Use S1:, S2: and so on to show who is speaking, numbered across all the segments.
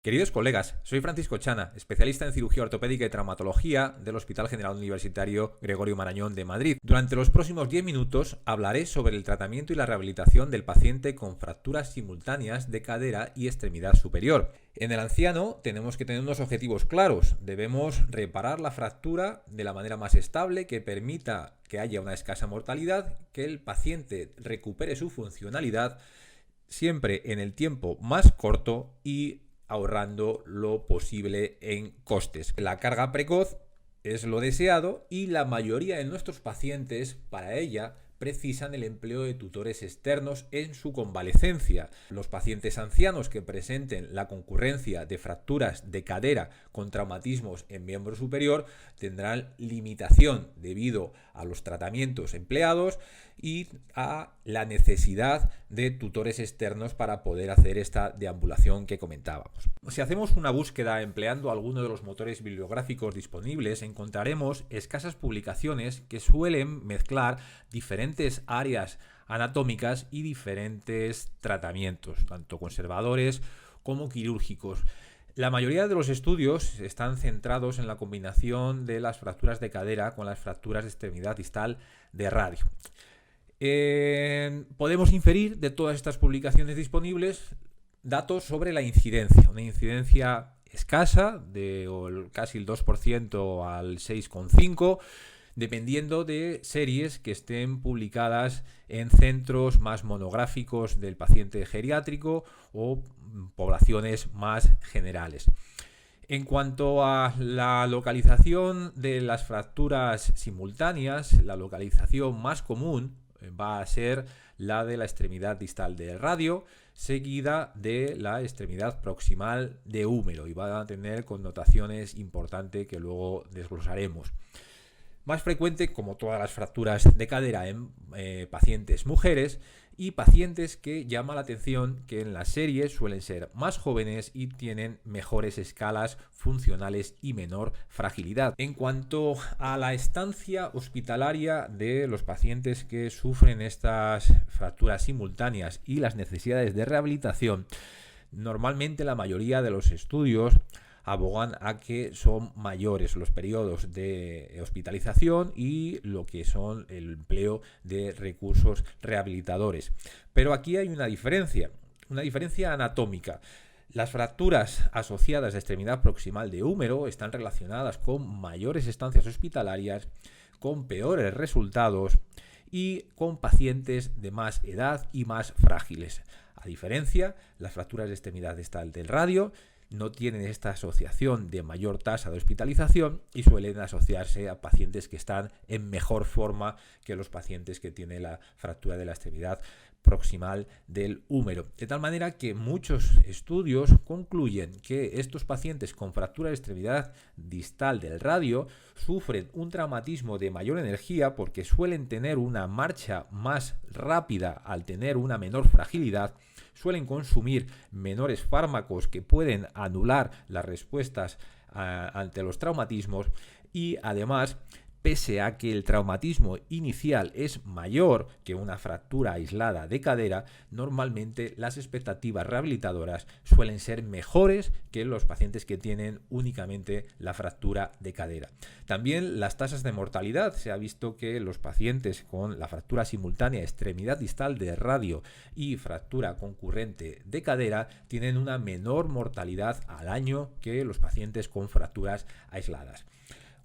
S1: Queridos colegas, soy Francisco Chana, especialista en cirugía ortopédica y traumatología del Hospital General Universitario Gregorio Marañón de Madrid. Durante los próximos 10 minutos hablaré sobre el tratamiento y la rehabilitación del paciente con fracturas simultáneas de cadera y extremidad superior. En el anciano tenemos que tener unos objetivos claros. Debemos reparar la fractura de la manera más estable que permita que haya una escasa mortalidad, que el paciente recupere su funcionalidad siempre en el tiempo más corto y ahorrando lo posible en costes. La carga precoz es lo deseado y la mayoría de nuestros pacientes para ella precisan el empleo de tutores externos en su convalecencia. Los pacientes ancianos que presenten la concurrencia de fracturas de cadera con traumatismos en miembro superior tendrán limitación debido a los tratamientos empleados y a la necesidad de tutores externos para poder hacer esta deambulación que comentábamos. Si hacemos una búsqueda empleando alguno de los motores bibliográficos disponibles, encontraremos escasas publicaciones que suelen mezclar diferentes áreas anatómicas y diferentes tratamientos, tanto conservadores como quirúrgicos. La mayoría de los estudios están centrados en la combinación de las fracturas de cadera con las fracturas de extremidad distal de radio. Podemos inferir de todas estas publicaciones disponibles datos sobre la incidencia, una incidencia escasa de casi el 2% al 6,5%, dependiendo de series que estén publicadas en centros más monográficos del paciente geriátrico o poblaciones más generales. En cuanto a la localización de las fracturas simultáneas, la localización más común va a ser la de la extremidad distal del radio, seguida de la extremidad proximal de húmero, y va a tener connotaciones importantes que luego desglosaremos. Más frecuente, como todas las fracturas de cadera, en pacientes mujeres y pacientes que llama la atención que en las series suelen ser más jóvenes y tienen mejores escalas funcionales y menor fragilidad. En cuanto a la estancia hospitalaria de los pacientes que sufren estas fracturas simultáneas y las necesidades de rehabilitación, normalmente la mayoría de los estudios abogan a que son mayores los periodos de hospitalización y lo que son el empleo de recursos rehabilitadores. Pero aquí hay una diferencia anatómica. Las fracturas asociadas a extremidad proximal de húmero están relacionadas con mayores estancias hospitalarias, con peores resultados y con pacientes de más edad y más frágiles. A diferencia, las fracturas de extremidad distal del radio no tienen esta asociación de mayor tasa de hospitalización y suelen asociarse a pacientes que están en mejor forma que los pacientes que tienen la fractura de la extremidad proximal del húmero. De tal manera que muchos estudios concluyen que estos pacientes con fractura de extremidad distal del radio sufren un traumatismo de mayor energía porque suelen tener una marcha más rápida al tener una menor fragilidad, suelen consumir menores fármacos que pueden anular las respuestas ante los traumatismos y además, pese a que el traumatismo inicial es mayor que una fractura aislada de cadera, normalmente las expectativas rehabilitadoras suelen ser mejores que los pacientes que tienen únicamente la fractura de cadera. También las tasas de mortalidad. Se ha visto que los pacientes con la fractura simultánea extremidad distal de radio y fractura concurrente de cadera tienen una menor mortalidad al año que los pacientes con fracturas aisladas.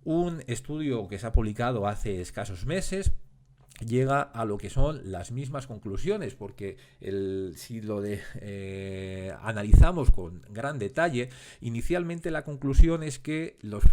S1: Un estudio que se ha publicado hace escasos meses llega a lo que son las mismas conclusiones, porque si lo analizamos con gran detalle, inicialmente la conclusión es que los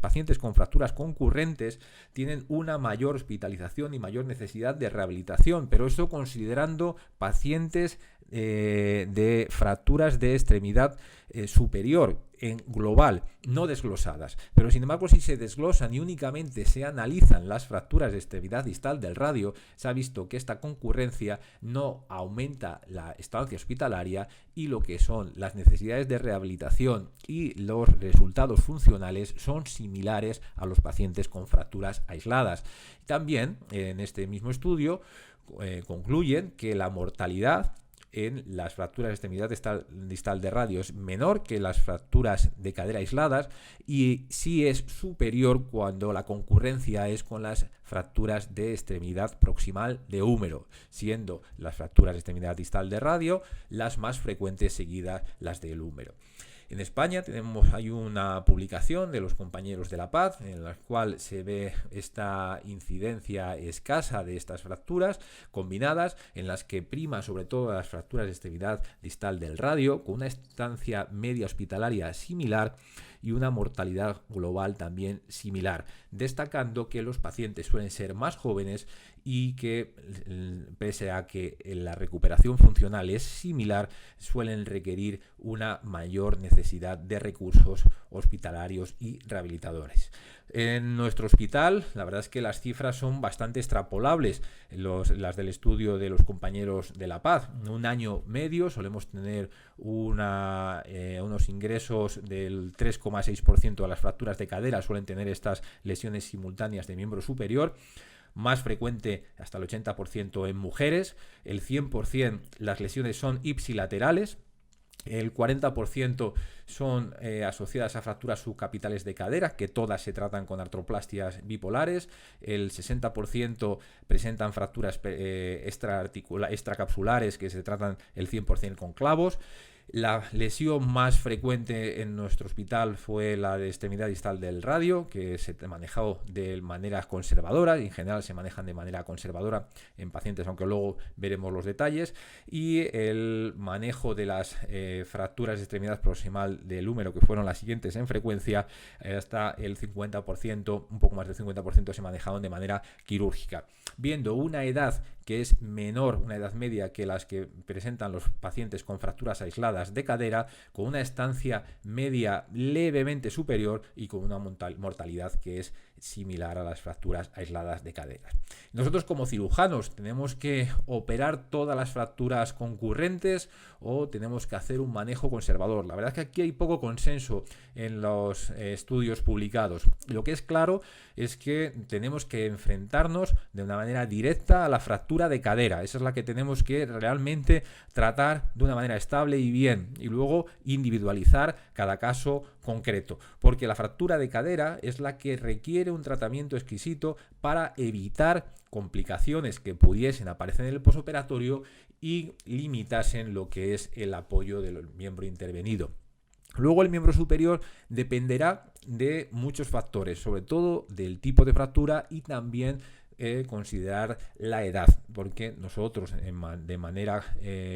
S1: pacientes con fracturas concurrentes tienen una mayor hospitalización y mayor necesidad de rehabilitación, pero eso considerando pacientes de fracturas de extremidad superior en global, no desglosadas. Pero sin embargo, si se desglosan y únicamente se analizan las fracturas de extremidad distal del radio, se ha visto que esta concurrencia no aumenta la estancia hospitalaria y lo que son las necesidades de rehabilitación y los resultados funcionales son similares a los pacientes con fracturas aisladas. También en este mismo estudio concluyen que la mortalidad en las fracturas de extremidad distal de radio es menor que las fracturas de cadera aisladas y sí es superior cuando la concurrencia es con las fracturas de extremidad proximal de húmero, siendo las fracturas de extremidad distal de radio las más frecuentes, seguidas las del húmero. En España hay una publicación de los compañeros de La Paz en la cual se ve esta incidencia escasa de estas fracturas combinadas, en las que prima sobre todo las fracturas de extremidad distal del radio, con una estancia media hospitalaria similar y una mortalidad global también similar, destacando que los pacientes suelen ser más jóvenes y que, pese a que la recuperación funcional es similar, suelen requerir una mayor necesidad de recursos hospitalarios y rehabilitadores. En nuestro hospital, la verdad es que las cifras son bastante extrapolables, las del estudio de los compañeros de La Paz. En un año medio solemos tener unos ingresos del 3,6% de las fracturas de cadera, suelen tener estas lesiones simultáneas de miembro superior. Más frecuente, hasta el 80% en mujeres, el 100% las lesiones son ipsilaterales, el 40% son asociadas a fracturas subcapitales de cadera, que todas se tratan con artroplastias bipolares, el 60% presentan fracturas extracapsulares que se tratan el 100% con clavos. La lesión más frecuente en nuestro hospital fue la de extremidad distal del radio, que se manejó de manera conservadora, y en general se manejan de manera conservadora en pacientes, aunque luego veremos los detalles, y el manejo de las fracturas de extremidad proximal del húmero, que fueron las siguientes en frecuencia, hasta el 50%, un poco más del 50% se manejaron de manera quirúrgica. Viendo una edad que es menor, una edad media que las que presentan los pacientes con fracturas aisladas de cadera, con una estancia media levemente superior y con una mortalidad que es similar a las fracturas aisladas de cadera. Nosotros como cirujanos tenemos que operar todas las fracturas concurrentes o tenemos que hacer un manejo conservador. La verdad es que aquí hay poco consenso en los estudios publicados. Lo que es claro es que tenemos que enfrentarnos de una manera directa a la fractura de cadera. Esa es la que tenemos que realmente tratar de una manera estable y bien, y luego individualizar cada caso concreto, porque la fractura de cadera es la que requiere un tratamiento exquisito para evitar complicaciones que pudiesen aparecer en el posoperatorio y limitasen lo que es el apoyo del miembro intervenido. Luego el miembro superior dependerá de muchos factores, sobre todo del tipo de fractura y también considerar la edad, porque nosotros de manera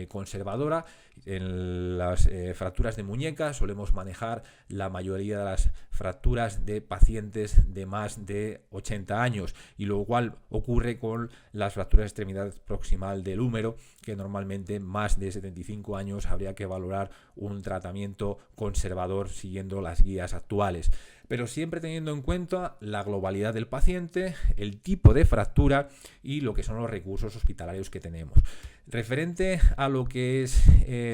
S1: conservadora en las fracturas de muñeca solemos manejar la mayoría de las fracturas de pacientes de más de 80 años, y lo cual ocurre con las fracturas de extremidad proximal del húmero, que normalmente más de 75 años habría que valorar un tratamiento conservador siguiendo las guías actuales, pero siempre teniendo en cuenta la globalidad del paciente, el tipo de fractura y lo que son los recursos hospitalarios que tenemos. Referente a lo que es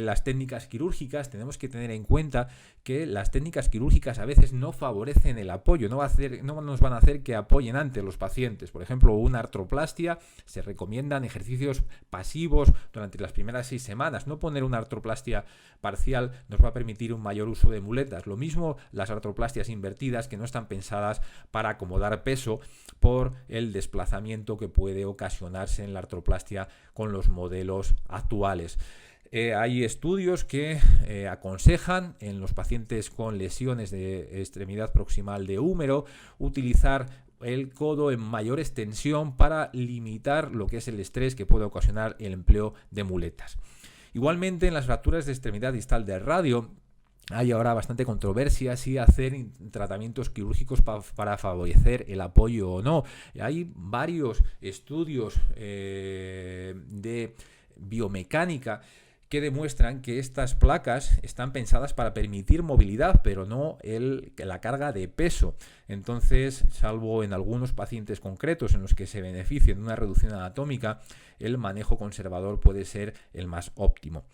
S1: las técnicas quirúrgicas, tenemos que tener en cuenta que las técnicas quirúrgicas a veces no favorecen el apoyo, no nos van a hacer que apoyen ante los pacientes. Por ejemplo, una artroplastia, se recomiendan ejercicios pasivos durante las primeras 6 semanas. No poner una artroplastia parcial nos va a permitir un mayor uso de muletas. Lo mismo las artroplastias invertidas, que no están pensadas para acomodar peso por el desplazamiento que puede ocasionarse en la artroplastia con los modelos actuales. Hay estudios que aconsejan en los pacientes con lesiones de extremidad proximal de húmero utilizar el codo en mayor extensión para limitar lo que es el estrés que puede ocasionar el empleo de muletas. Igualmente, en las fracturas de extremidad distal del radio hay ahora bastante controversia si hacer tratamientos quirúrgicos para favorecer el apoyo o no. Hay varios estudios de biomecánica que demuestran que estas placas están pensadas para permitir movilidad, pero no la carga de peso. Entonces, salvo en algunos pacientes concretos en los que se beneficien de una reducción anatómica, el manejo conservador puede ser el más óptimo.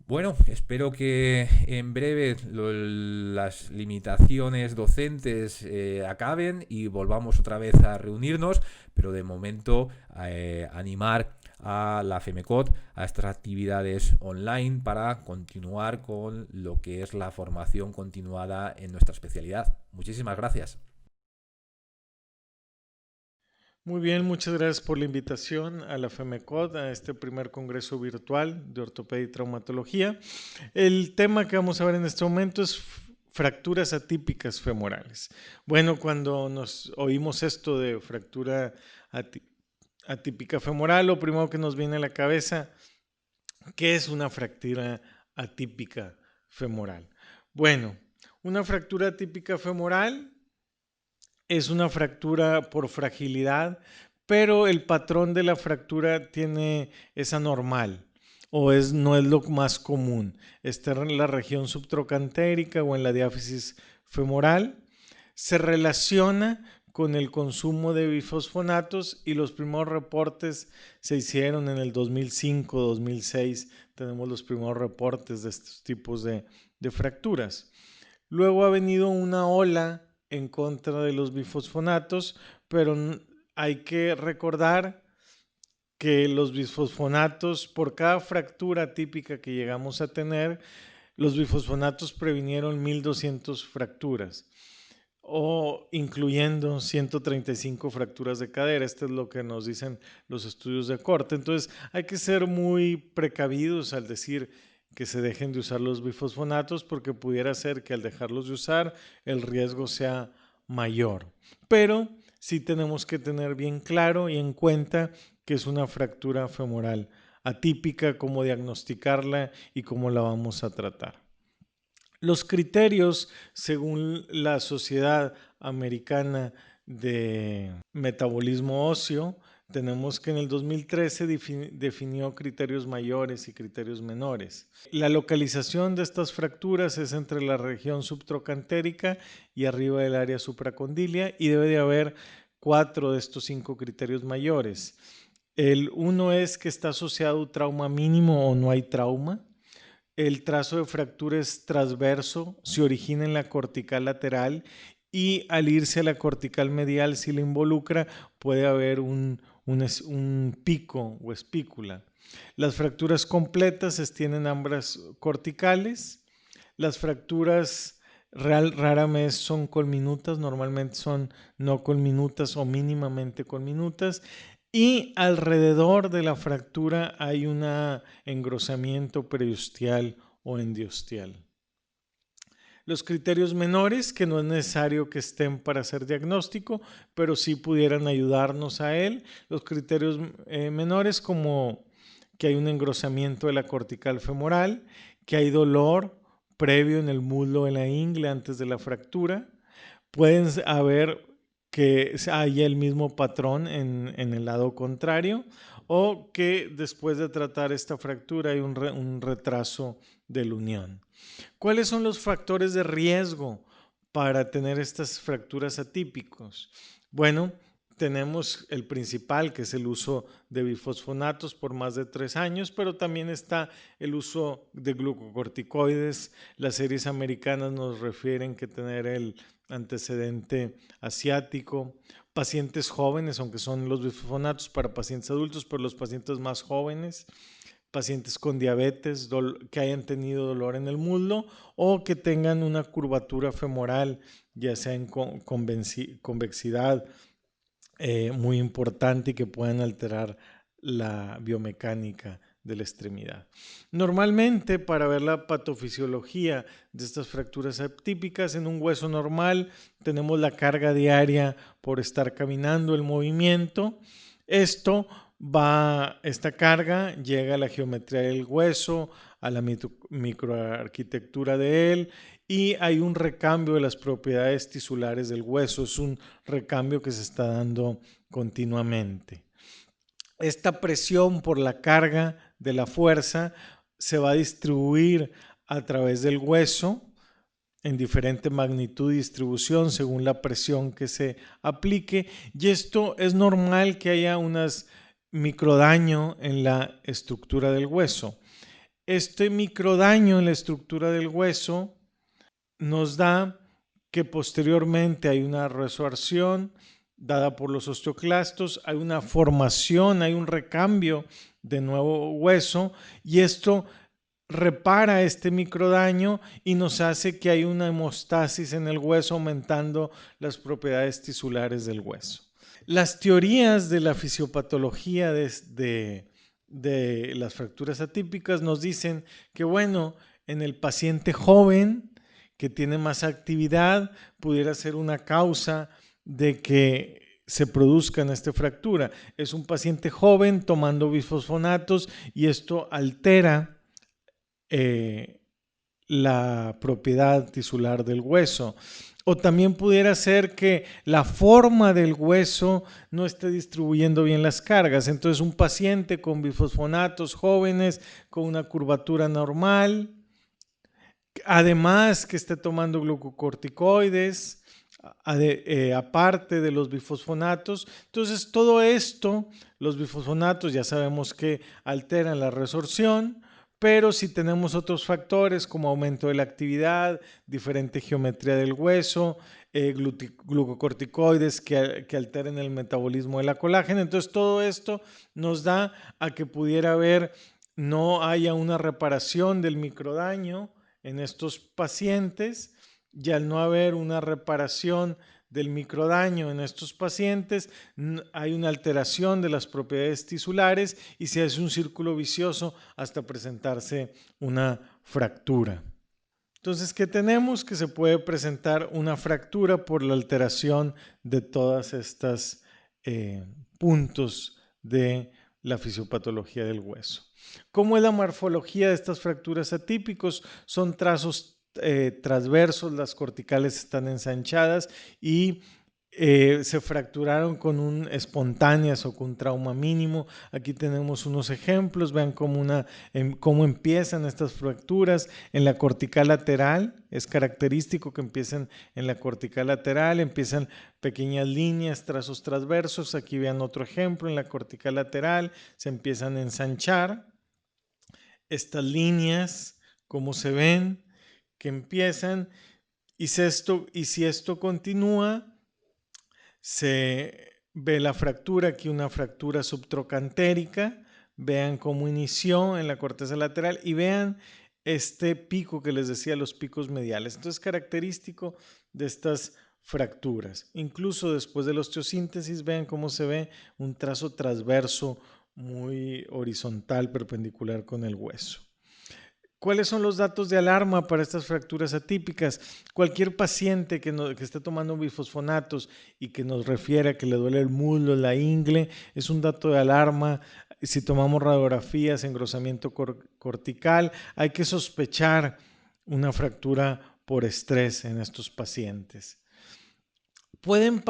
S1: Bueno, espero que en breve las limitaciones docentes acaben y volvamos otra vez a reunirnos, pero de momento animar a la FEMECOT, a estas actividades online para continuar con lo que es la formación continuada en nuestra especialidad. Muchísimas gracias.
S2: Muy bien, muchas gracias por la invitación a la FEMECOT, a este primer congreso virtual de ortopedia y traumatología. El tema que vamos a ver en este momento es fracturas atípicas femorales. Bueno, cuando nos oímos esto de fractura atípica femoral, lo primero que nos viene a la cabeza, ¿qué es una fractura atípica femoral? Bueno, una fractura atípica femoral es una fractura por fragilidad, pero el patrón de la fractura es anormal o no es lo más común. Está en la región subtrocantérica o en la diáfisis femoral. Se relaciona con el consumo de bifosfonatos y los primeros reportes se hicieron en el 2005-2006. Tenemos los primeros reportes de estos tipos de fracturas. Luego ha venido una ola en contra de los bifosfonatos, pero hay que recordar que los bifosfonatos, por cada fractura típica que llegamos a tener, los bifosfonatos previnieron 1200 fracturas, o incluyendo 135 fracturas de cadera. Esto es lo que nos dicen los estudios de corte. Entonces hay que ser muy precavidos al decir que se dejen de usar los bifosfonatos, porque pudiera ser que al dejarlos de usar el riesgo sea mayor. Pero sí tenemos que tener bien claro y en cuenta que es una fractura femoral atípica, cómo diagnosticarla y cómo la vamos a tratar. Los criterios, según la Sociedad Americana de Metabolismo Óseo, tenemos que en el 2013 definió criterios mayores y criterios menores. La localización de estas fracturas es entre la región subtrocantérica y arriba del área supracondilia, y debe de haber 4 de estos 5 criterios mayores. El uno es que está asociado a un trauma mínimo o no hay trauma. El trazo de fractura es transverso, se origina en la cortical lateral y al irse a la cortical medial, si la involucra, puede haber un pico o espícula. Las fracturas completas se extienden ambas corticales. Las fracturas rara vez son colminutas, normalmente son no colminutas o mínimamente colminutas. Y alrededor de la fractura hay un engrosamiento periosteal o endiosteal. Los criterios menores, que no es necesario que estén para hacer diagnóstico, pero sí pudieran ayudarnos a él. Los criterios menores, como que hay un engrosamiento de la cortical femoral, que hay dolor previo en el muslo o en la ingle antes de la fractura. Pueden haber que haya el mismo patrón en el lado contrario, o que después de tratar esta fractura hay un retraso de la unión. ¿Cuáles son los factores de riesgo para tener estas fracturas atípicas? Bueno, tenemos el principal, que es el uso de bifosfonatos por más de 3 años, pero también está el uso de glucocorticoides. Las series americanas nos refieren que tener el antecedente asiático. Pacientes jóvenes, aunque son los bifosfonatos para pacientes adultos, pero los pacientes más jóvenes, pacientes con diabetes, que hayan tenido dolor en el muslo o que tengan una curvatura femoral, ya sea en convexidad muy importante, y que puedan alterar la biomecánica de la extremidad. Normalmente, para ver la patofisiología de estas fracturas atípicas, en un hueso normal tenemos la carga diaria por estar caminando, el movimiento. Esta carga llega a la geometría del hueso, a la microarquitectura de él, y hay un recambio de las propiedades tisulares del hueso. Es un recambio que se está dando continuamente. Esta presión por la carga de la fuerza se va a distribuir a través del hueso en diferente magnitud y distribución según la presión que se aplique, y esto es normal que haya unas microdaño en la estructura del hueso. Este microdaño en la estructura del hueso nos da que posteriormente hay una resorción dada por los osteoclastos, hay una formación, hay un recambio de nuevo hueso y esto repara este microdaño y nos hace que hay una hemostasis en el hueso, aumentando las propiedades tisulares del hueso. Las teorías de la fisiopatología de las fracturas atípicas nos dicen que, bueno, en el paciente joven que tiene más actividad pudiera ser una causa de que se produzcan esta fractura. Es un paciente joven tomando bisfosfonatos y esto altera la propiedad tisular del hueso. O también pudiera ser que la forma del hueso no esté distribuyendo bien las cargas. Entonces, un paciente con bifosfonatos jóvenes, con una curvatura normal, además que esté tomando glucocorticoides, aparte de los bifosfonatos. Entonces, todo esto, los bifosfonatos ya sabemos que alteran la resorción, pero si tenemos otros factores como aumento de la actividad, diferente geometría del hueso, glucocorticoides que alteren el metabolismo de la colágena, entonces todo esto nos da a que pudiera haber, no haya una reparación del microdaño en estos pacientes, y al no haber una reparación del microdaño en estos pacientes, hay una alteración de las propiedades tisulares y se hace un círculo vicioso hasta presentarse una fractura. Entonces, ¿qué tenemos? Que se puede presentar una fractura por la alteración de todas estas puntos de la fisiopatología del hueso. ¿Cómo es la morfología de estas fracturas atípicos? Son trazos transversos, las corticales están ensanchadas y se fracturaron con espontáneas o con trauma mínimo. Aquí tenemos unos ejemplos, vean cómo empiezan estas fracturas en la cortical lateral. Es característico que empiecen en la cortical lateral, empiezan pequeñas líneas, trazos transversos. Aquí vean otro ejemplo, en la cortical lateral se empiezan a ensanchar estas líneas, como se ven, que empiezan, y si esto continúa, se ve la fractura, aquí una fractura subtrocantérica. Vean cómo inició en la corteza lateral y vean este pico que les decía, los picos mediales. Entonces, característico de estas fracturas. Incluso después de la osteosíntesis, vean cómo se ve un trazo transverso muy horizontal, perpendicular con el hueso. ¿Cuáles son los datos de alarma para estas fracturas atípicas? Cualquier paciente que esté tomando bifosfonatos y que nos refiera que le duele el muslo, la ingle, es un dato de alarma. Si tomamos radiografías, engrosamiento cortical, hay que sospechar una fractura por estrés en estos pacientes. Pueden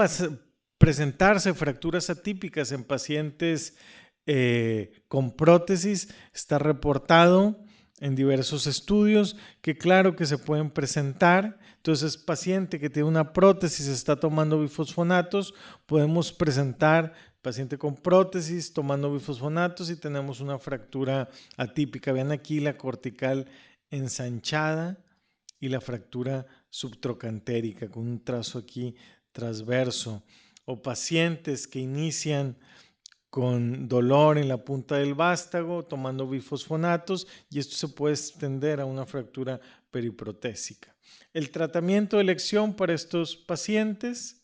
S2: presentarse fracturas atípicas en pacientes con prótesis. Está reportado en diversos estudios que claro que se pueden presentar. Entonces, paciente que tiene una prótesis, está tomando bifosfonatos, podemos presentar paciente con prótesis tomando bifosfonatos y tenemos una fractura atípica. Vean aquí la cortical ensanchada y la fractura subtrocantérica con un trazo aquí transverso. O pacientes que inician con dolor en la punta del vástago, tomando bifosfonatos, y esto se puede extender a una fractura periprotésica. El tratamiento de elección para estos pacientes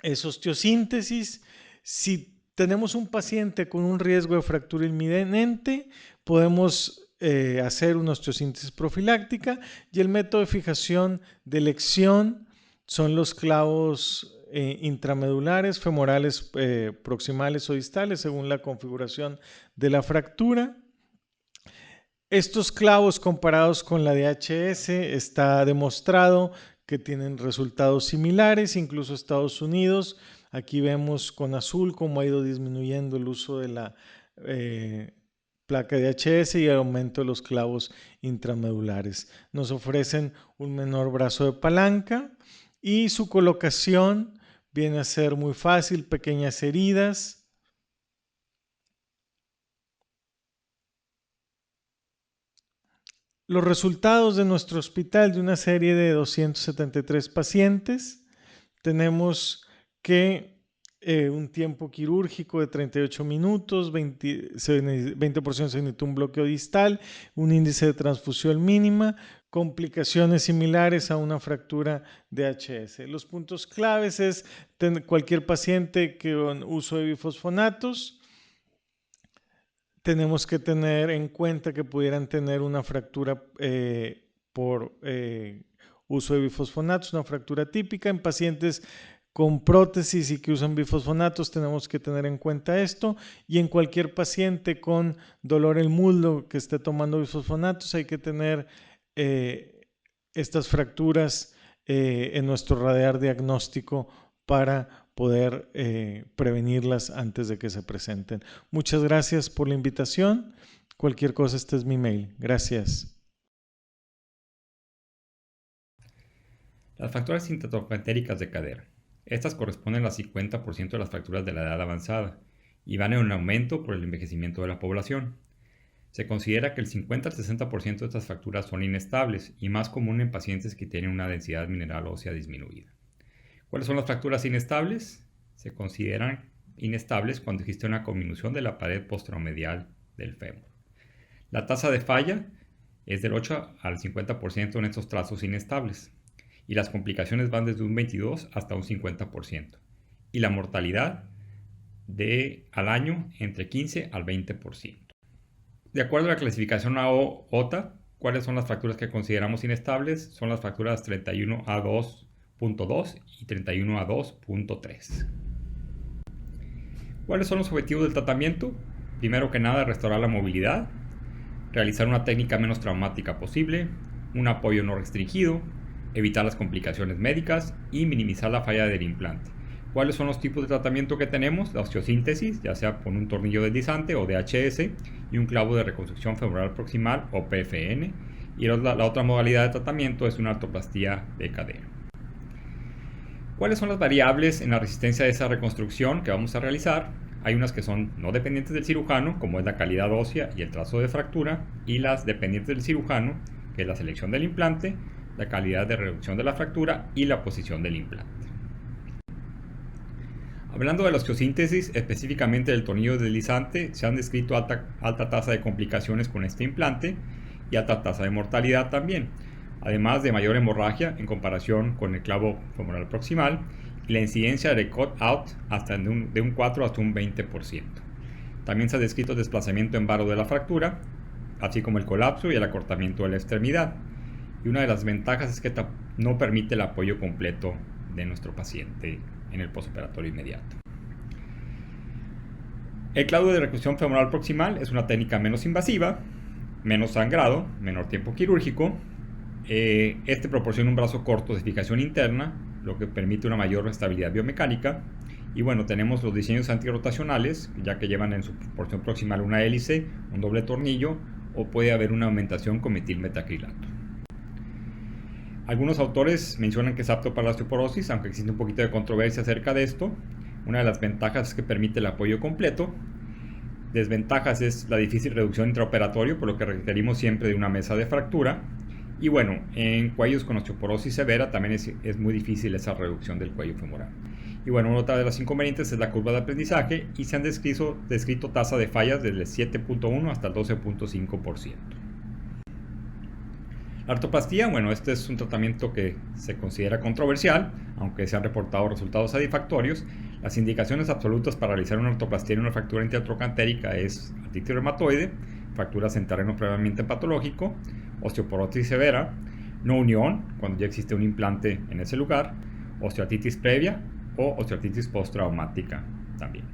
S2: es osteosíntesis. Si tenemos un paciente con un riesgo de fractura inminente, podemos hacer una osteosíntesis profiláctica, y el método de fijación de elección son los clavos intramedulares, femorales, proximales o distales, según la configuración de la fractura. Estos clavos comparados con la DHS está demostrado que tienen resultados similares, incluso Estados Unidos. Aquí vemos con azul cómo ha ido disminuyendo el uso de la placa DHS y el aumento de los clavos intramedulares. Nos ofrecen un menor brazo de palanca y su colocación viene a ser muy fácil, pequeñas heridas. Los resultados de nuestro hospital, de una serie de 273 pacientes, tenemos que un tiempo quirúrgico de 38 minutos, 20% se necesita un bloqueo distal, un índice de transfusión mínima, complicaciones similares a una fractura de HS. Los puntos claves es cualquier paciente con uso de bifosfonatos. Tenemos que tener en cuenta que pudieran tener una fractura por uso de bifosfonatos, una fractura típica. En pacientes con prótesis y que usan bifosfonatos tenemos que tener en cuenta esto, y en cualquier paciente con dolor en el muslo que esté tomando bifosfonatos hay que tener estas fracturas en nuestro radar diagnóstico para poder prevenirlas antes de que se presenten. Muchas gracias por la invitación. Cualquier cosa, este es mi mail. Gracias.
S3: Las fracturas intertroncantéricas de cadera. Estas corresponden al 50% de las fracturas de la edad avanzada y van en aumento por el envejecimiento de la población. Se considera que el 50 al 60% de estas fracturas son inestables y más común en pacientes que tienen una densidad mineral ósea disminuida. ¿Cuáles son las fracturas inestables? Se consideran inestables cuando existe una conminución de la pared posteromedial del fémur. La tasa de falla es del 8 al 50% en estos trazos inestables y las complicaciones van desde un 22 hasta un 50% y la mortalidad al año entre 15 al 20%. De acuerdo a la clasificación AO-OTA, ¿cuáles son las fracturas que consideramos inestables? Son las fracturas 31A2.2 y 31A2.3. ¿Cuáles son los objetivos del tratamiento? Primero que nada, restaurar la movilidad, realizar una técnica menos traumática posible, un apoyo no restringido, evitar las complicaciones médicas y minimizar la falla del implante. ¿Cuáles son los tipos de tratamiento que tenemos? La osteosíntesis, ya sea con un tornillo deslizante o DHS y un clavo de reconstrucción femoral proximal o PFN. Y la otra modalidad de tratamiento es una artroplastía de cadera. ¿Cuáles son las variables en la resistencia de esa reconstrucción que vamos a realizar? Hay unas que son no dependientes del cirujano, como es la calidad ósea y el trazo de fractura, y las dependientes del cirujano, que es la selección del implante, la calidad de reducción de la fractura y la posición del implante. Hablando de la osteosíntesis, específicamente del tornillo deslizante, se han descrito alta tasa de complicaciones con este implante y alta tasa de mortalidad también, además de mayor hemorragia en comparación con el clavo femoral proximal y la incidencia de cut-out de un 4 hasta un 20%. También se ha descrito desplazamiento en varo de la fractura, así como el colapso y el acortamiento de la extremidad. Y una de las ventajas es que no permite el apoyo completo de nuestro paciente en el postoperatorio inmediato. El clavo de reconstrucción femoral proximal es una técnica menos invasiva, menos sangrado, menor tiempo quirúrgico. Este proporciona un brazo corto de fijación interna, lo que permite una mayor estabilidad biomecánica. Y bueno, tenemos los diseños antirrotacionales, ya que llevan en su porción proximal una hélice, un doble tornillo, o puede haber una aumentación con metilmetacrilato. Algunos autores mencionan que es apto para la osteoporosis, aunque existe un poquito de controversia acerca de esto. Una de las ventajas es que permite el apoyo completo. Desventajas es la difícil reducción intraoperatorio, por lo que requerimos siempre de una mesa de fractura. Y bueno, en cuellos con osteoporosis severa también es muy difícil esa reducción del cuello femoral. Y bueno, otra de las inconvenientes es la curva de aprendizaje y se han descrito tasas de fallas desde el 7.1 hasta el 12.5%. La artroplastía, bueno, este es un tratamiento que se considera controversial, aunque se han reportado resultados satisfactorios. Las indicaciones absolutas para realizar una artroplastía en una fractura intertroncantérica es artritis reumatoide, fracturas en terreno previamente patológico, osteoporosis severa, no unión, cuando ya existe un implante en ese lugar, osteoartritis previa o osteoartritis postraumática también.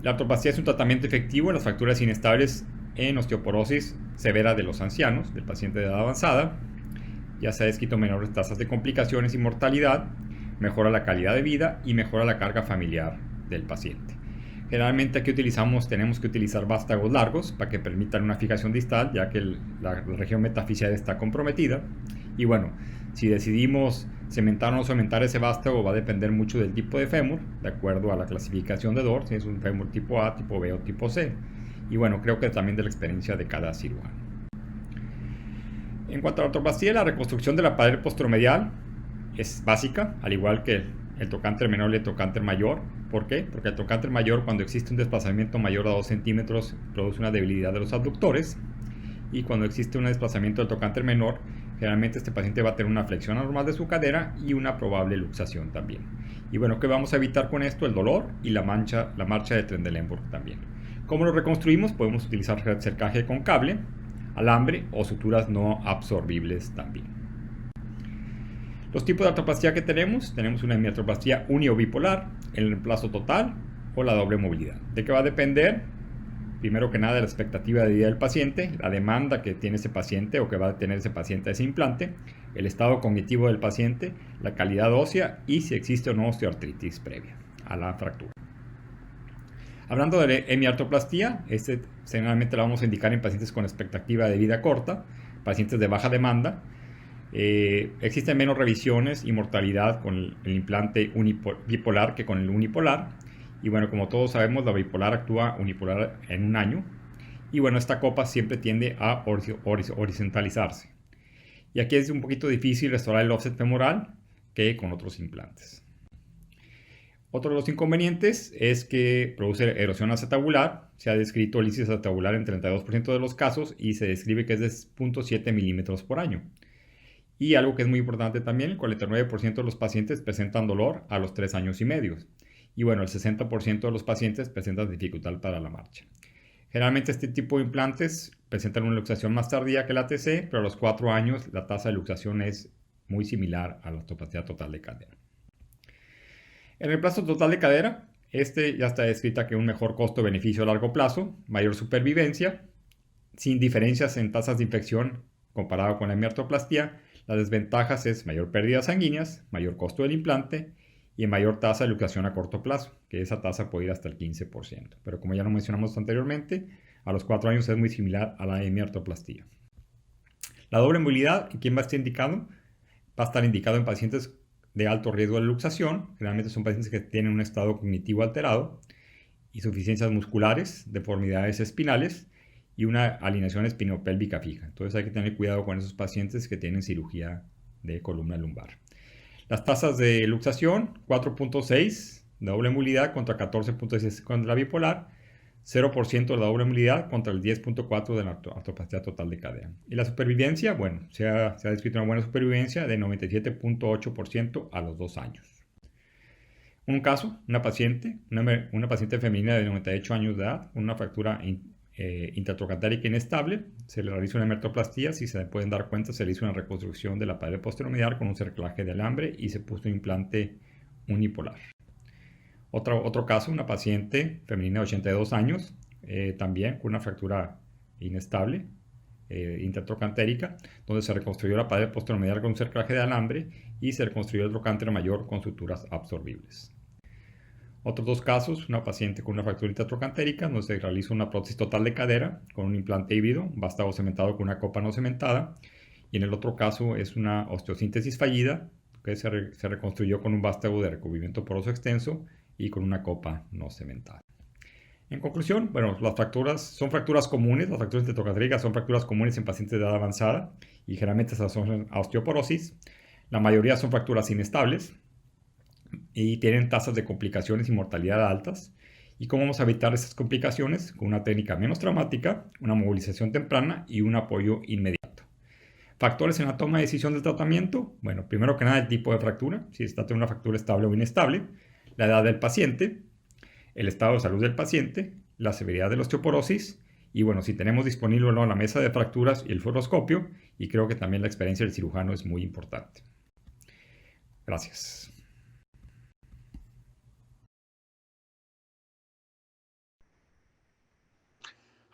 S3: La artroplastía es un tratamiento efectivo en las fracturas inestables en osteoporosis severa de los ancianos, del paciente de edad avanzada. Ya se ha descrito menores tasas de complicaciones y mortalidad, mejora la calidad de vida y mejora la carga familiar del paciente. Generalmente aquí tenemos que utilizar vástagos largos para que permitan una fijación distal, ya que la región metafisial está comprometida. Y bueno, si decidimos cementar o no cementar ese vástago va a depender mucho del tipo de fémur, de acuerdo a la clasificación de DOR, si es un fémur tipo A, tipo B o tipo C. Y bueno, creo que también de la experiencia de cada cirujano. En cuanto a la artroplastía, la reconstrucción de la pared posteromedial es básica, al igual que el trocánter menor y el trocánter mayor. ¿Por qué? Porque el trocánter mayor, cuando existe un desplazamiento mayor a 2 centímetros, produce una debilidad de los abductores, y cuando existe un desplazamiento del trocánter menor, generalmente este paciente va a tener una flexión anormal de su cadera y una probable luxación también. Y bueno, ¿qué vamos a evitar con esto? El dolor y la marcha de Trendelenburg también. ¿Cómo lo reconstruimos? Podemos utilizar cercaje con cable, alambre o suturas no absorbibles también. Los tipos de artroplastía que tenemos una hemiartroplastía uni o bipolar, el reemplazo total o la doble movilidad. ¿De qué va a depender? Primero que nada, de la expectativa de vida del paciente, la demanda que tiene ese paciente o que va a tener ese paciente a ese implante, el estado cognitivo del paciente, la calidad ósea y si existe o no osteoartritis previa a la fractura. Hablando de hemiartroplastía, generalmente la vamos a indicar en pacientes con expectativa de vida corta, pacientes de baja demanda. Existen menos revisiones y mortalidad con el implante bipolar que con el unipolar. Y bueno, como todos sabemos, la bipolar actúa unipolar en un año. Y bueno, esta copa siempre tiende a horizontalizarse. Y aquí es un poquito difícil restaurar el offset femoral que con otros implantes. Otro de los inconvenientes es que produce erosión acetabular. Se ha descrito lisis acetabular en 32% de los casos y se describe que es de 0.7 milímetros por año. Y algo que es muy importante también, el 49% de los pacientes presentan dolor a los 3 años y medio. Y bueno, el 60% de los pacientes presentan dificultad para la marcha. Generalmente este tipo de implantes presentan una luxación más tardía que la ATC, pero a los 4 años la tasa de luxación es muy similar a la artroplastía total de cadera. En el reemplazo total de cadera, ya está descrita que un mejor costo-beneficio a largo plazo, mayor supervivencia, sin diferencias en tasas de infección comparado con la hemiartroplastía. Las desventajas es mayor pérdida sanguíneas, mayor costo del implante y mayor tasa de luxación a corto plazo, que esa tasa puede ir hasta el 15%. Pero como ya lo mencionamos anteriormente, a los 4 años es muy similar a la hemiartroplastía. La doble movilidad, ¿en quién va a estar indicado? Va a estar indicado en pacientes de alto riesgo de luxación. Generalmente son pacientes que tienen un estado cognitivo alterado, insuficiencias musculares, deformidades espinales y una alineación espinopélvica fija. Entonces hay que tener cuidado con esos pacientes que tienen cirugía de columna lumbar. Las tasas de luxación, 4.6 de doble movilidad contra 14.6 contra la bipolar, 0% de la doble movilidad contra el 10.4 de la artroplastía total de cadera. Y la supervivencia, bueno, se ha descrito una buena supervivencia de 97.8% a los 2 años. Un caso, una paciente femenina de 98 años de edad, con una fractura intratrocantérica inestable, se le realiza una hemiartroplastía. Si se pueden dar cuenta, se le hizo una reconstrucción de la pared posteromedial con un cerclaje de alambre y se puso un implante unipolar. Otro caso, una paciente femenina de 82 años, también con una fractura inestable intratrocantérica, donde se reconstruyó la pared posteromedial con un cerclaje de alambre y se reconstruyó el trocánter mayor con suturas absorbibles. Otros 2 casos, una paciente con una fractura intratrocantérica, donde se realiza una prótesis total de cadera con un implante híbrido, vástago cementado con una copa no cementada. Y en el otro caso es una osteosíntesis fallida, que se reconstruyó con un vástago de recubrimiento poroso extenso y con una copa no cementada. En conclusión, bueno, las fracturas son fracturas comunes. Las fracturas intratrocantéricas son fracturas comunes en pacientes de edad avanzada y generalmente se asocian a osteoporosis. La mayoría son fracturas inestables y tienen tasas de complicaciones y mortalidad altas. ¿Y cómo vamos a evitar esas complicaciones? Con una técnica menos traumática, una movilización temprana y un apoyo inmediato. Factores en la toma de decisión del tratamiento. Bueno, primero que nada el tipo de fractura, si se trata de una fractura estable o inestable, la edad del paciente, el estado de salud del paciente, la severidad de la osteoporosis y bueno, si tenemos disponible o no la mesa de fracturas y el fluoroscopio, y creo que también la experiencia del cirujano es muy importante. Gracias.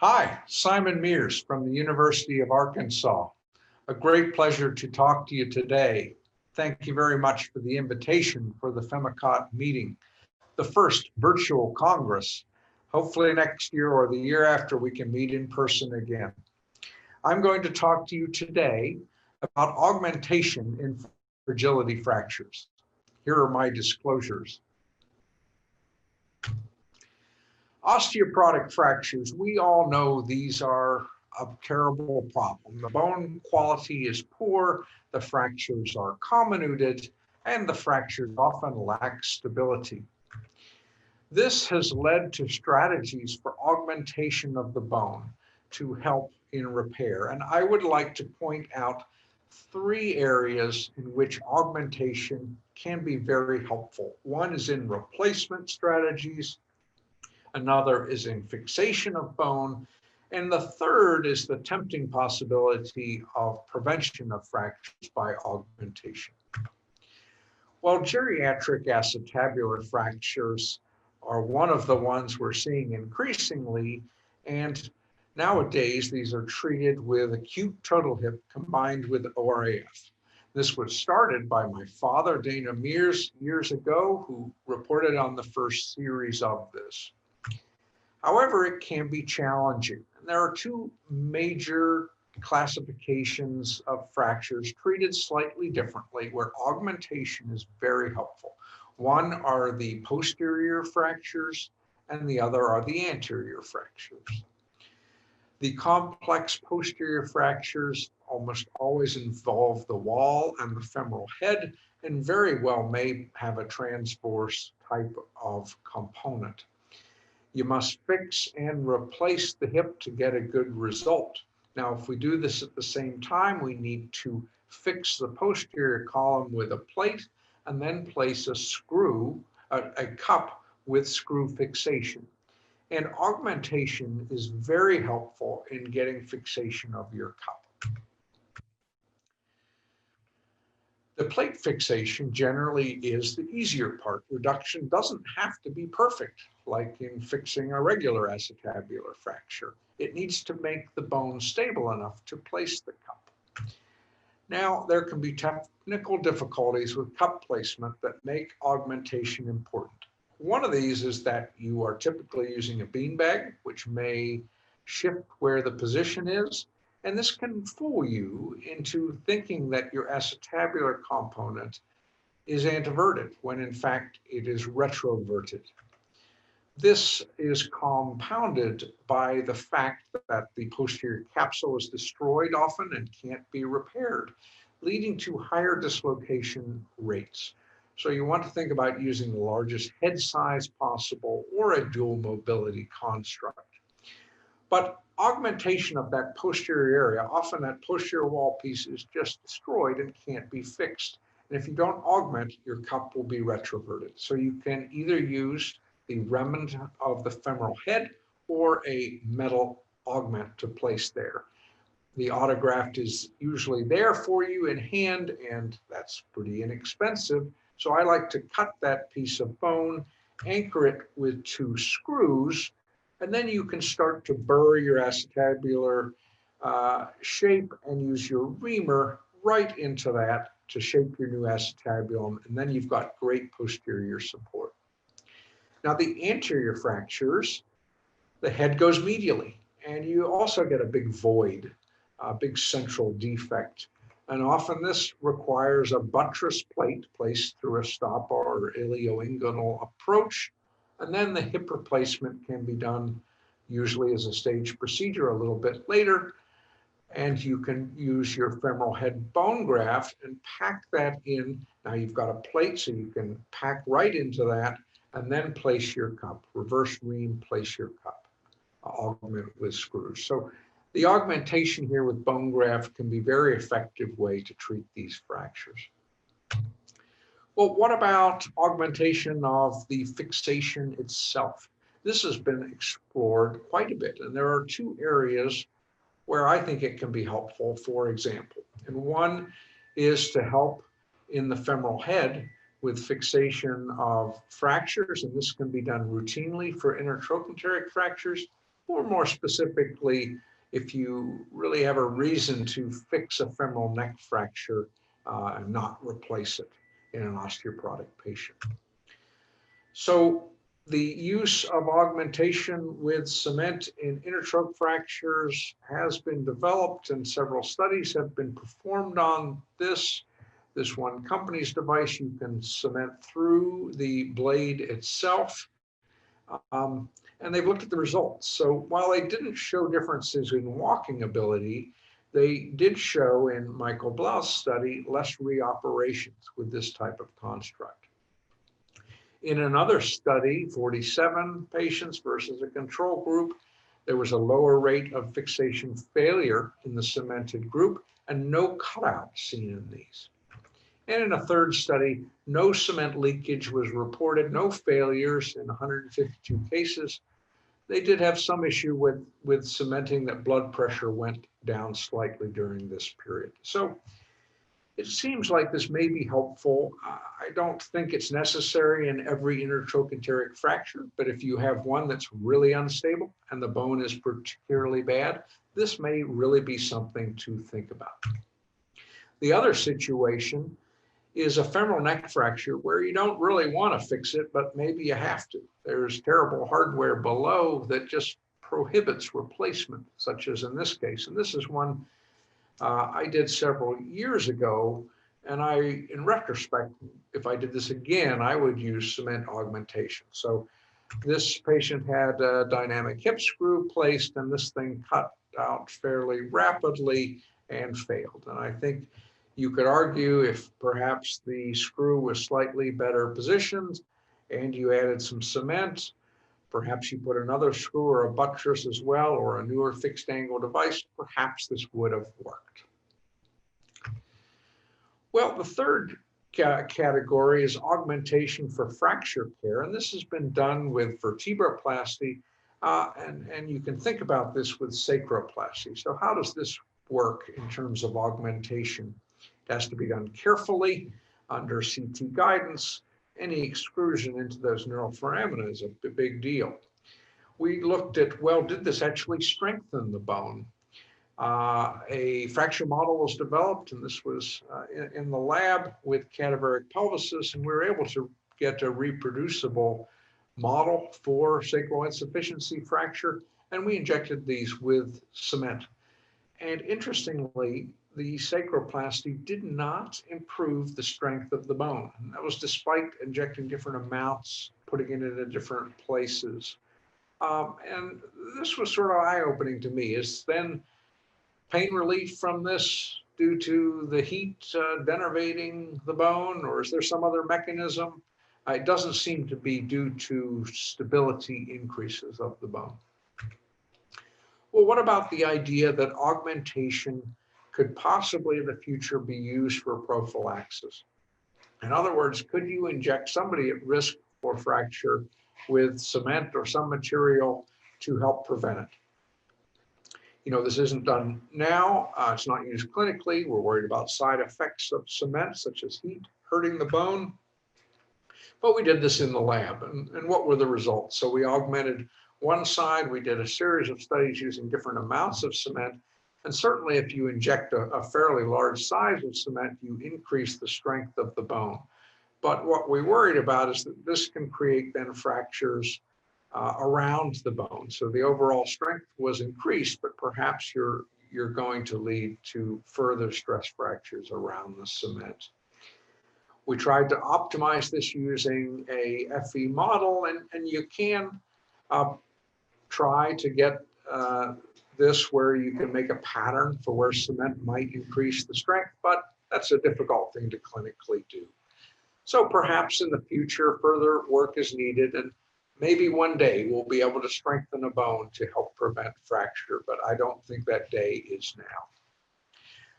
S4: Hi, Simon Mears from the University of Arkansas. A great pleasure to talk to you today. Thank you very much for the invitation for the FEMICOT meeting, the first virtual Congress. Hopefully next year or the year after we can meet in person again. I'm going to talk to you today about augmentation in fragility fractures. Here are my disclosures. Osteoporotic fractures, we all know these are a terrible problem. The bone quality is poor, the fractures are comminuted, and the fractures often lack stability. This has led to strategies for augmentation of the bone to help in repair. And I would like to point out 3 areas in which augmentation can be very helpful. One is in replacement strategies, another is in fixation of bone, and the third is the tempting possibility of prevention of fractures by augmentation. Well, geriatric acetabular fractures are one of the ones we're seeing increasingly, and nowadays these are treated with acute total hip combined with ORAF. This was started by my father, Dana Mears, years ago, who reported on the first series of this. However, it can be challenging. And there are 2 major classifications of fractures treated slightly differently, where augmentation is very helpful. One are the posterior fractures, and the other are the anterior fractures. The complex posterior fractures almost always involve the wall and the femoral head, and very well may have a transverse type of component. You must fix and replace the hip to get a good result. Now, if we do this at the same time, we need to fix the posterior column with a plate and then place a screw, a cup with screw fixation. And augmentation is very helpful in getting fixation of your cup. The plate fixation generally is the easier part. Reduction doesn't have to be perfect, like in fixing a regular acetabular fracture. It needs to make the bone stable enough to place the cup. Now, there can be technical difficulties with cup placement that make augmentation important. One of these is that you are typically using a beanbag, which may shift where the position is, and this can fool you into thinking that your acetabular component is anteverted, when in fact it is retroverted. This is compounded by the fact that the posterior capsule is destroyed often and can't be repaired, leading to higher dislocation rates. So you want to think about using the largest head size possible or a dual mobility construct. But augmentation of that posterior area, often that posterior wall piece is just destroyed and can't be fixed. And if you don't augment, your cup will be retroverted. So you can either use the remnant of the femoral head or a metal augment to place there. The autograft is usually there for you in hand, and that's pretty inexpensive. So I like to cut that piece of bone, anchor it with 2 screws, and then you can start to burr your acetabular shape and use your reamer right into that to shape your new acetabulum, and then you've got great posterior support. Now, the anterior fractures, the head goes medially, and you also get a big void, a big central defect. And often this requires a buttress plate placed through a stapa or ilioinguinal approach. And then the hip replacement can be done usually as a staged procedure a little bit later. And you can use your femoral head bone graft and pack that in. Now you've got a plate, so you can pack right into that and then place your cup, reverse ream, place your cup, augment with screws. So the augmentation here with bone graft can be a very effective way to treat these fractures. Well, what about augmentation of the fixation itself? This has been explored quite a bit, and there are 2 areas where I think it can be helpful, for example. And one is to help in the femoral head with fixation of fractures, and this can be done routinely for intertrochanteric fractures, or more specifically, if you really have a reason to fix a femoral neck fracture and not replace it in an osteoporotic patient. So the use of augmentation with cement in intertroch fractures has been developed, and several studies have been performed on this. This one company's device, you can cement through the blade itself. And they've looked at the results. So while they didn't show differences in walking ability, they did show in Michael Blau's study less reoperations with this type of construct. In another study, 47 patients versus a control group, there was a lower rate of fixation failure in the cemented group and no cutout seen in these. And in a third study, no cement leakage was reported, no failures in 152 cases. They did have some issue with cementing that blood pressure went down slightly during this period. So it seems like this may be helpful. I don't think it's necessary in every intertrochanteric fracture, but if you have one that's really unstable and the bone is particularly bad, this may really be something to think about. The other situation is a femoral neck fracture where you don't really want to fix it, but maybe you have to. There's terrible hardware below that just prohibits replacement, such as in this case. And this is one I did several years ago. And in retrospect, if I did this again, I would use cement augmentation. So this patient had a dynamic hip screw placed, and this thing cut out fairly rapidly and failed. And I think you could argue if perhaps the screw was slightly better positioned and you added some cement, perhaps you put another screw or a buttress as well, or a newer fixed angle device, perhaps this would have worked. Well, the third category is augmentation for fracture care, and this has been done with vertebroplasty, and you can think about this with sacroplasty. So how does this work in terms of augmentation? It has to be done carefully under CT guidance. Any excursion into those neural foramina is a big deal. We looked at, well, did this actually strengthen the bone? A fracture model was developed, and this was in the lab with cadaveric pelvises, and we were able to get a reproducible model for sacral insufficiency fracture, and we injected these with cement. And interestingly, the sacroplasty did not improve the strength of the bone. And that was despite injecting different amounts, putting it in different places. And this was sort of eye-opening to me. Is then pain relief from this due to the heat denervating the bone, or is there some other mechanism? It doesn't seem to be due to stability increases of the bone. Well, what about the idea that augmentation could possibly in the future be used for prophylaxis? In other words, could you inject somebody at risk for fracture with cement or some material to help prevent it? You know, this isn't done now. It's not used clinically. We're worried about side effects of cement, such as heat, hurting the bone. But we did this in the lab. And what were the results? So we augmented one side. We did a series of studies using different amounts of cement. And certainly if you inject a fairly large size of cement, you increase the strength of the bone. But what we worried about is that this can create then fractures around the bone. So the overall strength was increased, but perhaps you're going to lead to further stress fractures around the cement. We tried to optimize this using a FE model, and you can try to get this where you can make a pattern for where cement might increase the strength, but that's a difficult thing to clinically do. So perhaps in the future, further work is needed, and maybe one day we'll be able to strengthen a bone to help prevent fracture, but I don't think that day is now.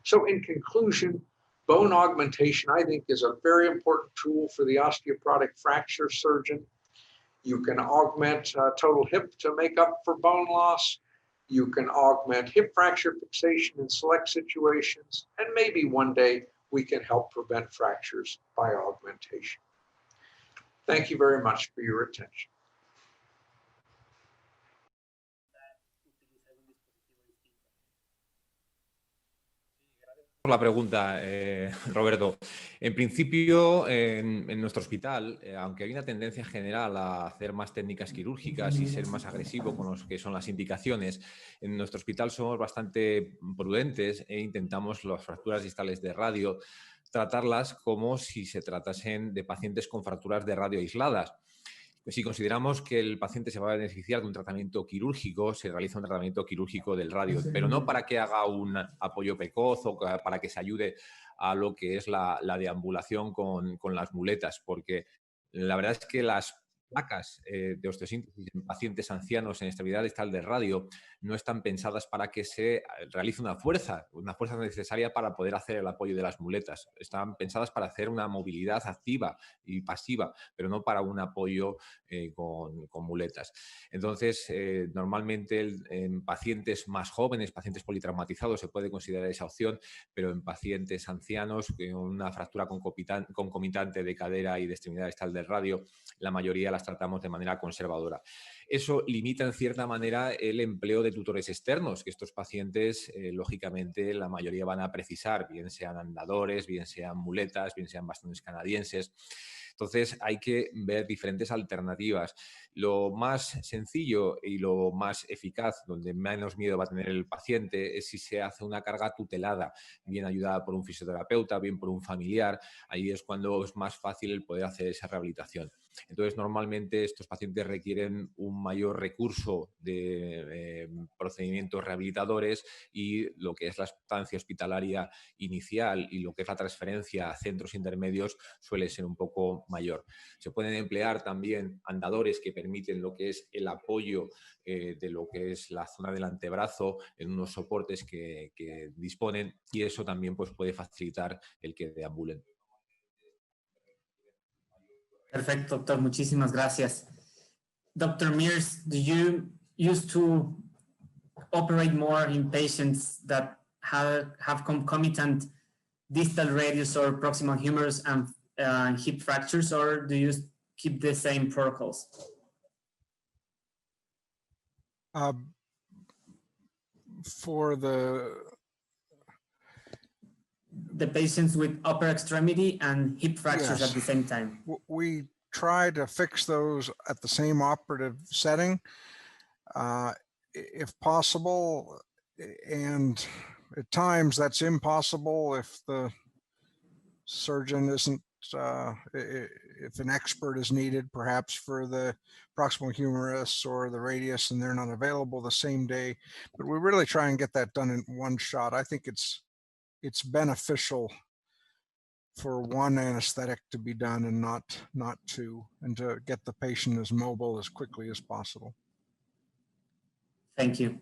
S4: So in conclusion, bone augmentation, I think, is a very important tool for the osteoporotic fracture surgeon. You can augment total hip to make up for bone loss. You can augment hip fracture fixation in select situations, and maybe one day we can help prevent fractures by augmentation. Thank you very much for your attention.
S1: Por la pregunta, Roberto. En principio, en nuestro hospital, aunque hay una tendencia general a hacer más técnicas quirúrgicas y ser más agresivo con lo que son las indicaciones, en nuestro hospital somos bastante prudentes e intentamos las fracturas distales de radio tratarlas como si se tratasen de pacientes con fracturas de radio aisladas. Pues si consideramos que el paciente se va a beneficiar de un tratamiento quirúrgico, se realiza un tratamiento quirúrgico del radio, pero no para que haga un apoyo precoz o para que se ayude a lo que es la deambulación con las muletas, porque la verdad es que las placas de osteosíntesis en pacientes ancianos en estabilidad estable del radio no están pensadas para que se realice una fuerza necesaria para poder hacer el apoyo de las muletas. Están pensadas para hacer una movilidad activa y pasiva, pero no para un apoyo con muletas. Entonces, normalmente en pacientes más jóvenes, pacientes politraumatizados, se puede considerar esa opción, pero en pacientes ancianos con una fractura concomitante de cadera y de extremidad distal del radio, la mayoría las tratamos de manera conservadora. Eso limita en cierta manera el empleo de tutores externos, que estos pacientes, lógicamente, la mayoría van a precisar, bien sean andadores, bien sean muletas, bien sean bastones canadienses. Entonces, hay que ver diferentes alternativas. Lo más sencillo y lo más eficaz, donde menos miedo va a tener el paciente, es si se hace una carga tutelada, bien ayudada por un fisioterapeuta, bien por un familiar. Ahí es cuando es más fácil el poder hacer esa rehabilitación. Entonces, normalmente estos pacientes requieren un mayor recurso de procedimientos rehabilitadores y lo que es la estancia hospitalaria inicial y lo que es la transferencia a centros intermedios suele ser un poco mayor. Se pueden emplear también andadores que permiten lo que es el apoyo de lo que es la zona del antebrazo en unos soportes que disponen, y eso también pues, puede facilitar el que deambulen.
S5: Perfecto, doctor. Muchísimas gracias. Dr. Mears, do you used to operate more in patients that have concomitant distal radius or proximal humerus and hip fractures, or do you keep the same protocols?
S6: For the
S5: patients with upper extremity and hip fractures
S6: Yes.
S5: at the same time.
S6: We try to fix those at the same operative setting, if possible, and at times that's impossible if the surgeon isn't, if an expert is needed, perhaps for the proximal humerus or the radius, and they're not available the same day. But we really try and get that done in one shot. I think it's beneficial for one anesthetic to be done and not two, and to get the patient as mobile as quickly as possible.
S5: Thank you.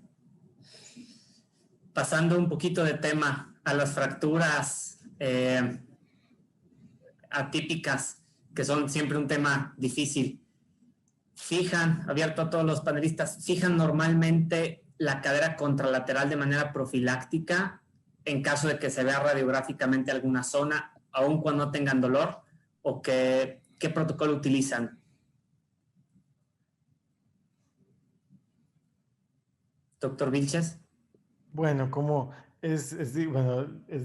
S5: Pasando un poquito de tema a las fracturas atípicas, que son siempre un tema difícil. Fijan, abierto a todos los panelistas, fijan normalmente la cadera contralateral de manera profiláctica en caso de que se vea radiográficamente alguna zona, aun cuando no tengan dolor, o ¿qué protocolo utilizan? Doctor Vilches.
S2: Bueno, como es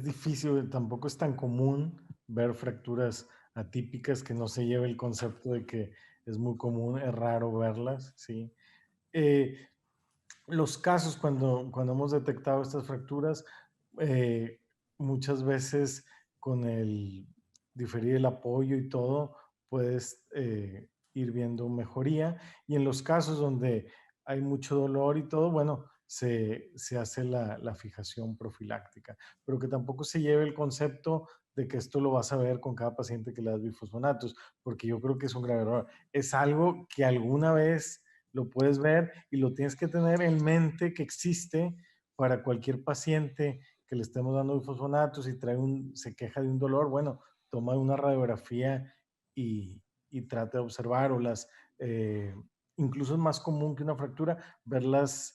S2: difícil, tampoco es tan común ver fracturas atípicas, que no se lleve el concepto de que es muy común, es raro verlas, ¿sí? Los casos cuando hemos detectado estas fracturas, muchas veces con el diferir el apoyo y todo, puedes ir viendo mejoría, y en los casos donde hay mucho dolor y todo, bueno, se hace la fijación profiláctica, pero que tampoco se lleve el concepto de que esto lo vas a ver con cada paciente que le das bifosfonatos, porque yo creo que es un grave error. Es algo que alguna vez lo puedes ver y lo tienes que tener en mente, que existe para cualquier paciente que le estemos dando bifosfonatos y se queja de un dolor. Bueno, toma una radiografía y trata de observar, o incluso es más común que una fractura ver las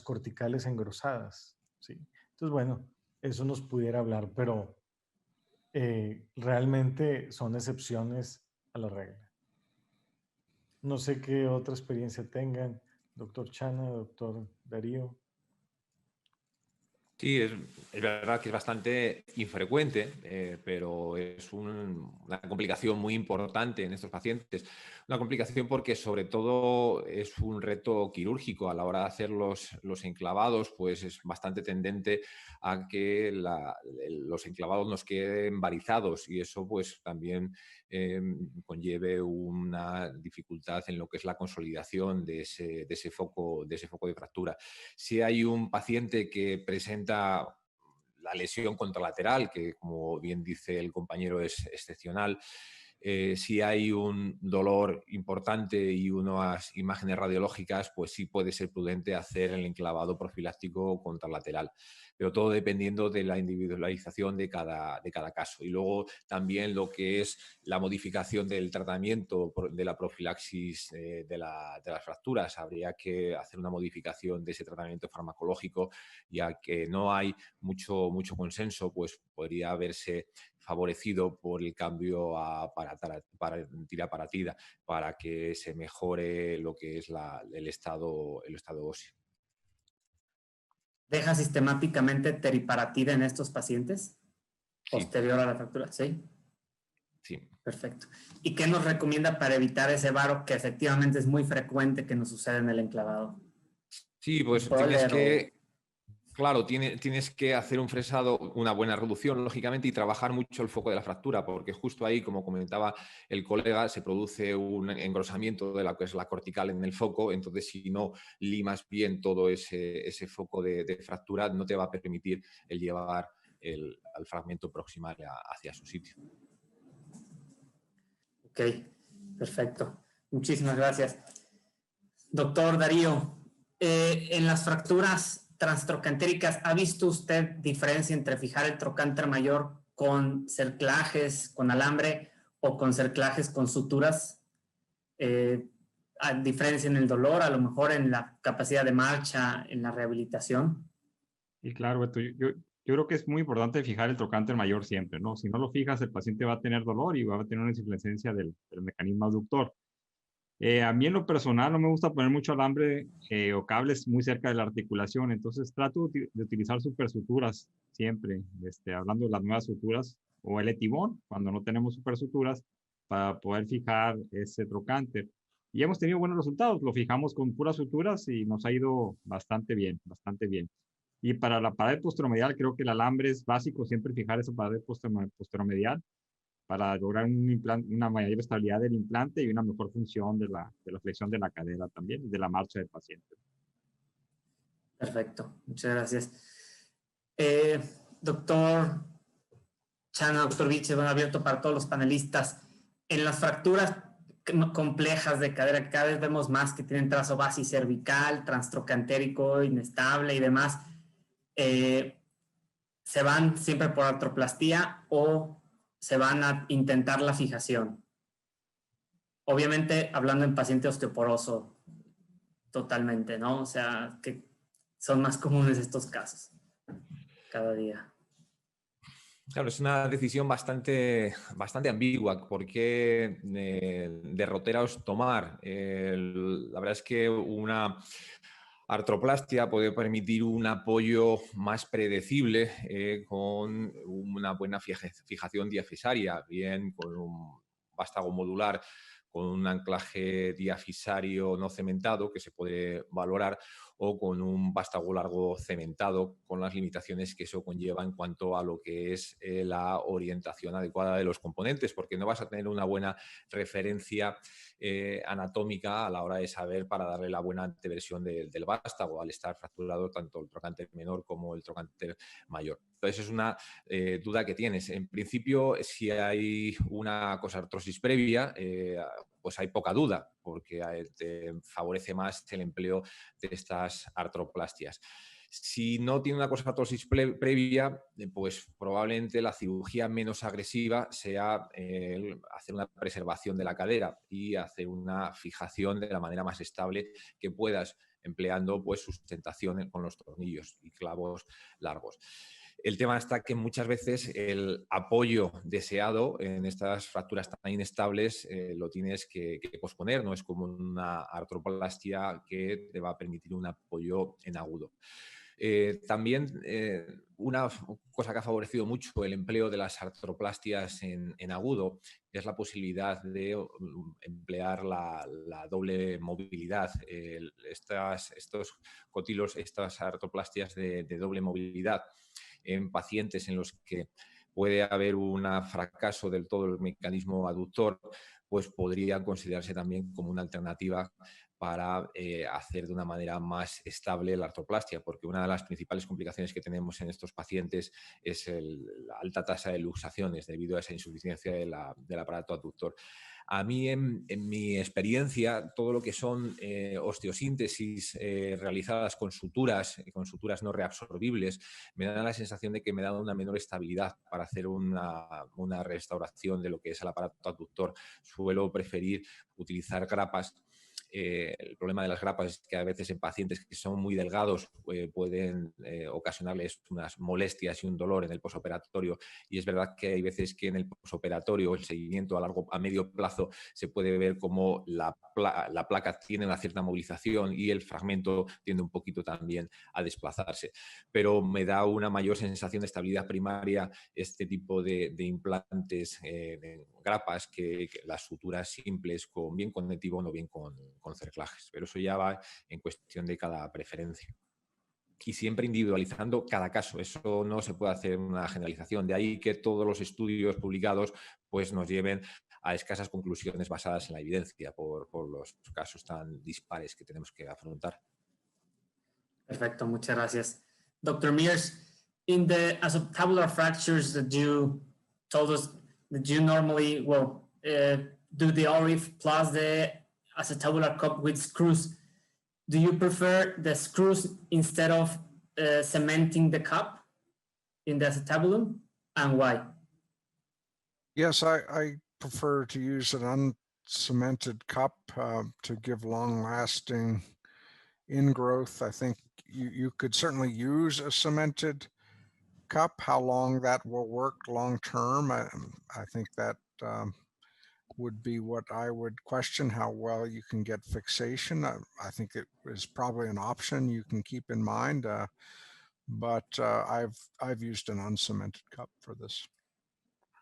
S2: corticales engrosadas, ¿sí? Entonces, bueno, eso nos pudiera hablar, pero realmente son excepciones a la regla. No sé qué otra experiencia tengan, doctor Chana, doctor Darío.
S1: Sí, es verdad que es bastante infrecuente, pero es una complicación muy importante en estos pacientes. Una complicación porque sobre todo es un reto quirúrgico. A la hora de hacer los enclavados, pues es bastante tendente a que los enclavados nos queden varizados y eso pues también conlleve una dificultad en lo que es la consolidación de ese foco de fractura. Si hay un paciente que presenta la lesión contralateral, que como bien dice el compañero es excepcional, si hay un dolor importante y unas imágenes radiológicas, pues sí puede ser prudente hacer el enclavado profiláctico contralateral, pero todo dependiendo de la individualización de cada caso. Y luego también lo que es la modificación del tratamiento de la profilaxis de las fracturas. Habría que hacer una modificación de ese tratamiento farmacológico, ya que no hay mucho consenso, pues podría verse favorecido por el cambio a tiraparatida para que se mejore lo que es el estado óseo.
S5: ¿Deja sistemáticamente teriparatida en estos pacientes? Posterior a la fractura, ¿sí?
S1: Sí.
S5: Perfecto. ¿Y qué nos recomienda para evitar ese varo que efectivamente es muy frecuente que nos sucede en el enclavado?
S1: Sí, pues tienes que... Claro, tienes que hacer un fresado, una buena reducción, lógicamente, y trabajar mucho el foco de la fractura, porque justo ahí, como comentaba el colega, se produce un engrosamiento de la que es la cortical en el foco. Entonces, si no limas bien todo ese foco de fractura, no te va a permitir el llevar al fragmento proximal hacia su sitio.
S5: Ok, perfecto. Muchísimas gracias. Doctor Darío, en las fracturas transtrocantéricas, ¿ha visto usted diferencia entre fijar el trocánter mayor con cerclajes, con alambre o con cerclajes con suturas? ¿A diferencia en el dolor, a lo mejor en la capacidad de marcha, en la rehabilitación?
S3: Y claro, Beto, yo creo que es muy importante fijar el trocánter mayor siempre, ¿no? Si no lo fijas, el paciente va a tener dolor y va a tener una insuficiencia del mecanismo abductor. A mí en lo personal no me gusta poner mucho alambre o cables muy cerca de la articulación, entonces trato de utilizar supersuturas siempre, hablando de las nuevas suturas o el etibón, cuando no tenemos supersuturas, para poder fijar ese trocánter. Y hemos tenido buenos resultados, lo fijamos con puras suturas y nos ha ido bastante bien, bastante bien. Y para la pared posteromedial creo que el alambre es básico, siempre fijar esa pared posteromedial para lograr una mayor estabilidad del implante y una mejor función de la flexión de la cadera también y de la marcha del paciente.
S5: Perfecto, muchas gracias. Doctor Chana, doctor Viche, abierto para todos los panelistas. En las fracturas complejas de cadera, que cada vez vemos más que tienen trazo basicervical, transtrocantérico, inestable y demás, ¿se van siempre por artroplastía o se van a intentar la fijación? Obviamente, hablando en paciente osteoporoso, totalmente, ¿no? O sea, que son más comunes estos casos cada día.
S1: Claro, es una decisión bastante ambigua. ¿Por qué derroteros tomar? La verdad es que una artroplastia puede permitir un apoyo más predecible con una buena fijación diafisaria, bien con un vástago modular, con un anclaje diafisario no cementado que se puede valorar, o con un vástago largo cementado, con las limitaciones que eso conlleva en cuanto a lo que es la orientación adecuada de los componentes, porque no vas a tener una buena referencia anatómica a la hora de saber para darle la buena anteversión del vástago al estar fracturado tanto el trocánter menor como el trocánter mayor. Entonces es una duda que tienes. En principio, si hay una cosartrosis previa, pues hay poca duda, porque te favorece más el empleo de estas artroplastias. Si no tiene una cosartrosis previa, pues probablemente la cirugía menos agresiva sea hacer una preservación de la cadera y hacer una fijación de la manera más estable que puedas, empleando pues sustentación con los tornillos y clavos largos. El tema está que muchas veces el apoyo deseado en estas fracturas tan inestables lo tienes que posponer, no es como una artroplastia que te va a permitir un apoyo en agudo. También una cosa que ha favorecido mucho el empleo de las artroplastias en agudo es la posibilidad de emplear la doble movilidad. Estos cotilos, estas artroplastias de doble movilidad en pacientes en los que puede haber un fracaso del todo el mecanismo aductor, pues podrían considerarse también como una alternativa para hacer de una manera más estable la artroplastia, porque una de las principales complicaciones que tenemos en estos pacientes es la alta tasa de luxaciones debido a esa insuficiencia del aparato aductor. A mí, en mi experiencia, todo lo que son osteosíntesis realizadas con suturas no reabsorbibles, me da la sensación de que me da una menor estabilidad para hacer una restauración de lo que es el aparato aductor. Suelo preferir utilizar grapas. El problema de las grapas es que a veces en pacientes que son muy delgados pueden ocasionarles unas molestias y un dolor en el posoperatorio, y es verdad que hay veces que en el posoperatorio el seguimiento a medio plazo se puede ver como la placa tiene una cierta movilización y el fragmento tiende un poquito también a desplazarse, pero me da una mayor sensación de estabilidad primaria este tipo de implantes de grapas que las suturas simples bien con Netivon o bien con cerclajes, pero eso ya va en cuestión de cada preferencia. Y siempre individualizando cada caso, eso no se puede hacer una generalización, de ahí que todos los estudios publicados pues nos lleven a escasas conclusiones basadas en la evidencia por los casos tan dispares que tenemos que afrontar.
S5: Perfecto, muchas gracias. Dr. Mears, in the acetabular fractures that you told us that you normally, do the ORIF plus the acetabular cup with screws. Do you prefer the screws instead of cementing the cup in the acetabulum, and why?
S6: Yes, I prefer to use an uncemented cup to give long-lasting ingrowth. I think you could certainly use a cemented cup. How long that will work long-term, I think that would be what I would question, how well you can get fixation. I think it is probably an option you can keep in mind, but I've used an uncemented cup for this.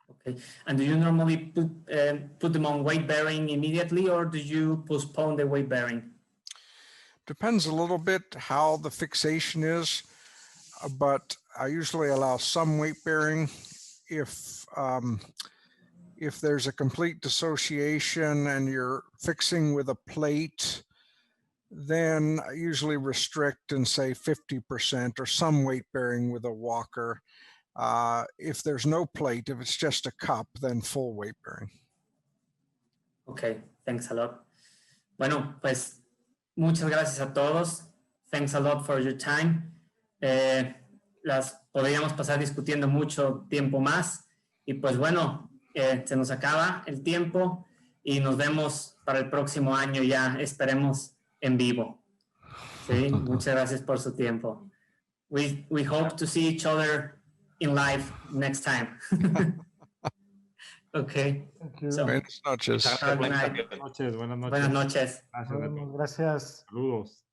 S5: Okay, and do you normally put them on weight bearing immediately, or do you postpone the weight bearing?
S6: Depends a little bit how the fixation is, but I usually allow some weight bearing. If there's a complete dissociation and you're fixing with a plate, then I usually restrict and say 50% or some weight bearing with a walker. If there's no plate, if it's just a cup, then full weight bearing.
S5: Okay, thanks a lot. Bueno, pues muchas gracias a todos. Thanks a lot for your time. Las podríamos pasar discutiendo mucho tiempo más. Y pues bueno, se nos acaba el tiempo y nos vemos para el próximo año ya, esperemos en vivo. Sí, muchas gracias por su tiempo. We hope to see each other in live next time. Okay.
S2: So,
S6: buenas noches.
S2: Buenas noches.
S5: Buenas noches.
S2: Gracias.
S7: Saludos.